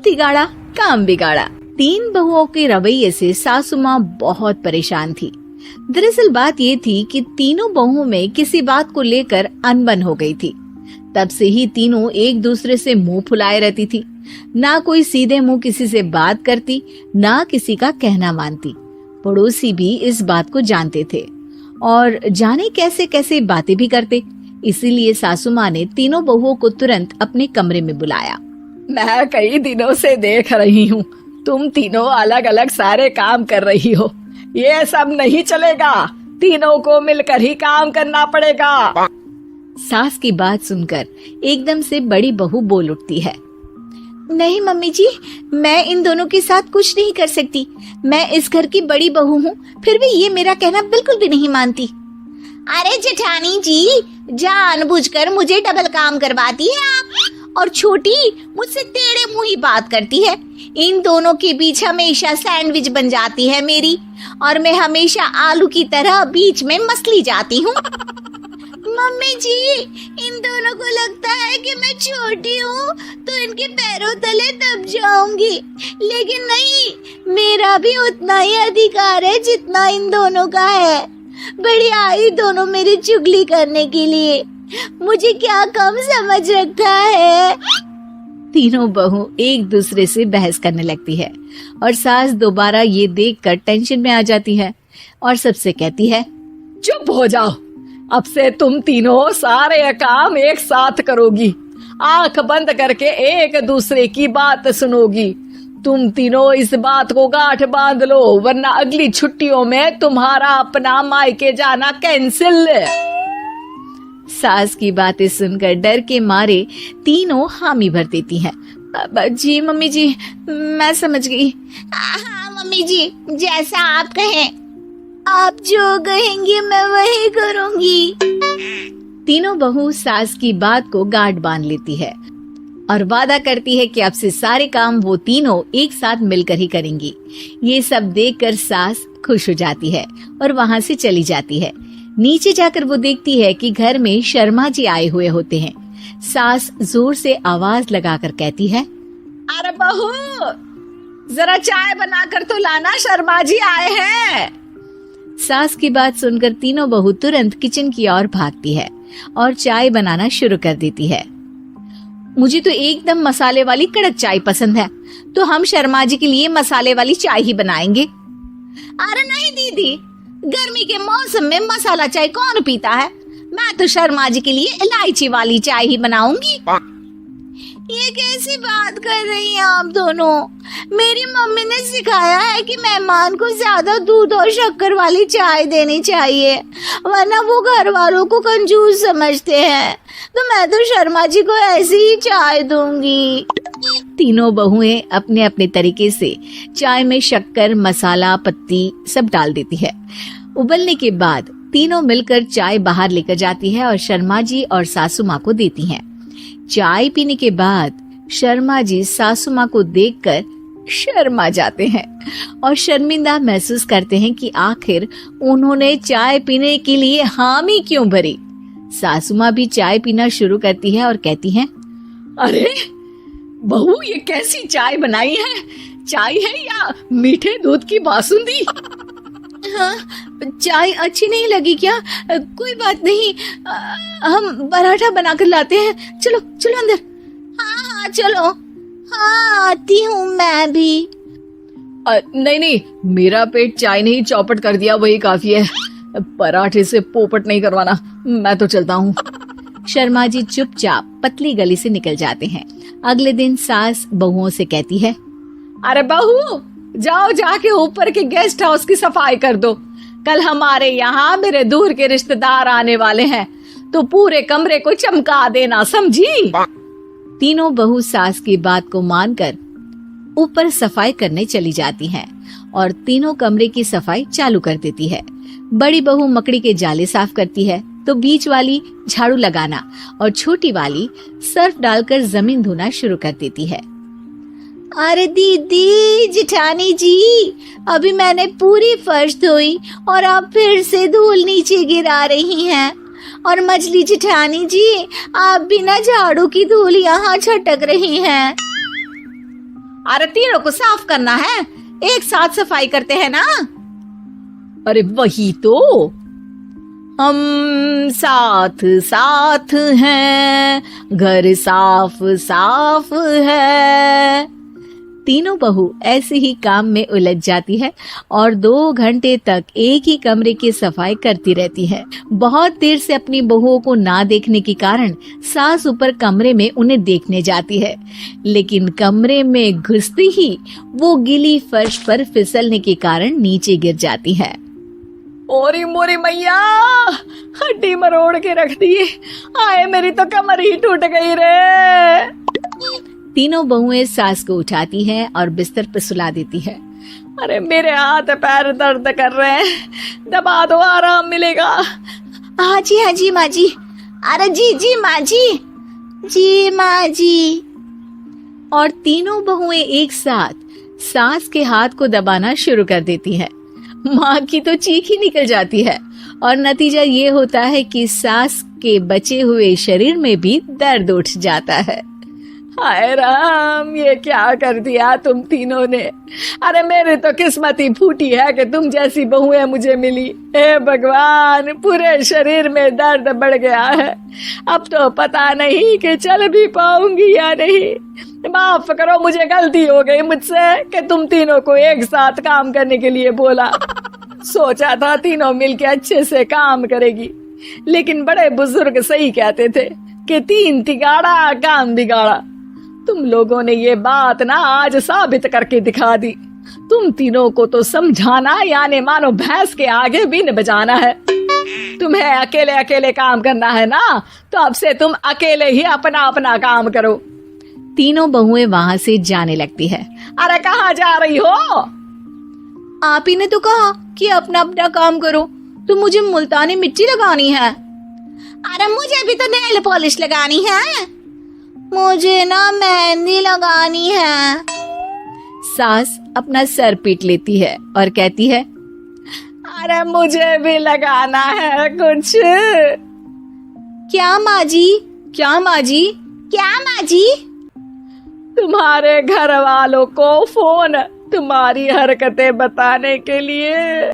कीमती गाड़ा काम बिगाड़ा। 3 बहुओं के रवैये से सासू माँ बहुत परेशान थी। दरअसल बात ये थी कि तीनों बहुओं में किसी बात को लेकर अनबन हो गई थी। तब से ही तीनों एक दूसरे से मुंह फुलाए रहती थी। ना कोई सीधे मुंह किसी से बात करती, ना किसी का कहना मानती। पड़ोसी भी इस बात को जानते थे और जाने कैसे कैसे बातें भी करते। इसीलिए सासू माँ ने तीनों बहुओं को तुरंत अपने कमरे में बुलाया। मैं कई दिनों से देख रही हूँ, तुम तीनों अलग अलग सारे काम कर रही हो। ये सब नहीं चलेगा, तीनों को मिलकर ही काम करना पड़ेगा। सास की बात सुनकर एकदम से बड़ी बहू बोल उठती है। नहीं मम्मी जी, मैं इन दोनों के साथ कुछ नहीं कर सकती। मैं इस घर की बड़ी बहू हूँ, फिर भी ये मेरा कहना बिल्कुल भी नहीं मानती। अरे जेठानी जी, जानबूझकर मुझे डबल काम करवाती है आप। और छोटी मुझसे टेढ़े मुंह ही बात करती है। इन दोनों के बीच हमेशा सैंडविच बन जाती है मेरी, और मैं हमेशा आलू की तरह बीच में मसली जाती हूँ। मम्मी जी, इन दोनों को लगता है कि मैं छोटी हूँ तो इनके पैरों तले दब जाऊंगी, लेकिन नहीं, मेरा भी उतना ही अधिकार है जितना इन दोनों का है। बढ़िया आई दोनों मेरी चुगली करने के लिए, मुझे क्या कम समझ रखा है। तीनों बहू एक दूसरे से बहस करने लगती है और सास दोबारा ये देखकर टेंशन में आ जाती है और सबसे कहती है, चुप हो जाओ, अब से तुम तीनों सारे काम एक साथ करोगी। आंख बंद करके एक दूसरे की बात सुनोगी। तुम तीनों इस बात को गांठ बांध लो, वरना अगली छुट्टियों में तुम्हारा अपना मायके जाना कैंसिल। सास की बातें सुनकर डर के मारे तीनों हामी भर देती हैं। जी मम्मी जी, मैं समझ गई। हाँ मम्मी जी, जैसा आप कहें। आप जो कहेंगी मैं वही करूंगी। तीनों बहू सास की बात को गांठ बांध लेती है और वादा करती है कि अब से सारे काम वो तीनों एक साथ मिलकर ही करेंगी। ये सब देखकर सास खुश हो जाती है और वहाँ से चली जाती है। नीचे जाकर वो देखती है कि घर में शर्मा जी आए हुए होते हैं। सास जोर से आवाज लगाकर कहती है, अरे बहू, जरा चाय बनाकर तो लाना, शर्मा जी आए हैं। सास की बात सुनकर तीनों बहू तुरंत किचन की ओर भागती है और चाय बनाना शुरू कर देती है। मुझे तो एकदम मसाले वाली कड़क चाय पसंद है, तो हम शर्मा जी के लिए मसाले वाली चाय ही बनाएंगे। अरे नहीं दीदी, गर्मी के मौसम में मसाला चाय कौन पीता है? मैं तो शर्मा जी के लिए इलायची वाली चाय ही बनाऊंगी। ये कैसी बात कर रही हैं आप दोनों? मेरी मम्मी ने सिखाया है कि मेहमान को ज्यादा दूध और शक्कर वाली चाय देनी चाहिए, वरना वो घर वालों को कंजूस समझते हैं। तो मैं तो शर्मा जी को ऐसी ही चाय दूंगी। तीनों बहुएं अपने अपने तरीके से चाय में शक्कर, मसाला, पत्ती सब डाल देती है। उबलने के बाद तीनों मिलकर चाय बाहर लेकर जाती है और शर्मा जी और सासू माँ को देती हैं। चाय पीने के बाद शर्मा जी सासू माँ को देखकर शर्मा जाते हैं और शर्मिंदा महसूस करते हैं कि आखिर उन्होंने चाय पीने के लिए हामी क्यों भरी। सासू माँ भी चाय पीना शुरू करती है और कहती हैं, अरे बहू, ये कैसी चाय बनाई है? चाय है या मीठे दूध की बासुंदी? हाँ, चाय अच्छी नहीं लगी क्या? कोई बात नहीं, हम पराठा बनाकर लाते हैं। चलो चलो अंदर। हाँ चलो। हाँ आती हूँ मैं भी। नहीं नहीं, मेरा पेट चाय ने ही चौपट कर दिया, वही काफी है। पराठे से पोपट नहीं करवाना, मैं तो चलता हूँ। शर्मा जी चुपचाप पतली गली से निकल जाते हैं। अगले दिन सास बहुओं से कहती है, अरे बहू, जाओ जाके ऊपर के गेस्ट हाउस की सफाई कर दो। कल हमारे यहाँ मेरे दूर के रिश्तेदार आने वाले हैं, तो पूरे कमरे को चमका देना, समझी? तीनों बहू सास की बात को मानकर ऊपर सफाई करने चली जाती हैं और तीनों कमरे की सफाई चालू कर देती है। बड़ी बहू मकड़ी के जाले साफ करती है, तो बीच वाली झाड़ू लगाना और छोटी वाली सर्फ डालकर जमीन धोना शुरू कर देती है। अरे दीदी, जेठानी जी, अभी मैंने पूरी फर्श धोई और आप फिर से धूल नीचे गिरा रही हैं। और मछली जेठानी जी, आप बिना झाड़ू की धूल यहाँ छटक रही हैं। अरे तीनों को साफ करना है, एक साथ सफाई करते हैं ना। अरे वही तो, हम साथ साथ हैं, घर साफ साफ है। तीनों बहू ऐसे ही काम में उलझ जाती है और 2 घंटे तक एक ही कमरे की सफाई करती रहती है। बहुत देर से अपनी बहुओं को ना देखने के कारण सास ऊपर कमरे में उन्हें देखने जाती है, लेकिन कमरे में घुसती ही वो गीली फर्श पर फिसलने के कारण नीचे गिर जाती है। ओरी मोरी मैया, हड्डी मरोड़ के रख दी। आए मेरी तो कमर ही टूट गई रे। तीनों बहुएं सास को उठाती हैं और बिस्तर पर सुला देती है। अरे मेरे हाथ पैर दर्द कर रहे हैं, दबा दो, आराम मिलेगा। हाँ जी माँ जी। अरे जी माँ जी, जी माँ जी। और तीनों बहुएं एक साथ सास के हाथ को दबाना शुरू कर देती हैं। माँ की तो चीख ही निकल जाती है और नतीजा ये होता है कि सास के बचे हुए शरीर में भी दर्द उठ जाता है। हाय राम, ये क्या कर दिया तुम तीनों ने। अरे मेरी तो किस्मत ही फूटी है कि तुम जैसी बहुएं मुझे मिली। हे भगवान, पूरे शरीर में दर्द बढ़ गया है। अब तो पता नहीं कि चल भी पाऊंगी या नहीं। माफ करो, मुझे गलती हो गई मुझसे कि तुम तीनों को एक साथ काम करने के लिए बोला। सोचा था तीनों मिलके अच्छे से काम करेगी, लेकिन बड़े बुजुर्ग सही कहते थे कि 3 तिगाड़ा काम बिगाड़ा। तुम लोगों ने ये बात ना आज साबित करके दिखा दी। तुम तीनों को तो समझाना यानी मानो भैंस के आगे बीन बजाना है। तुम्हें अकेले अकेले काम करना है ना, तो अब से तुम अकेले ही अपना अपना काम करो। तीनों बहुएं वहां से जाने लगती है। अरे कहाँ जा रही हो? आप ही ने तो कहा कि अपना अपना काम करो, तो मुझे मुल्तानी मिट्टी लगानी है। अरे मुझे भी तो नेल पॉलिश लगानी है, मुझे ना मेहंदी लगानी है। सास अपना सर पीट लेती है और कहती है, अरे मुझे भी लगाना है कुछ। क्या माँ जी? क्या माँ जी? क्या माँ जी? तुम्हारे घर वालों को फोन तुम्हारी हरकतें बताने के लिए।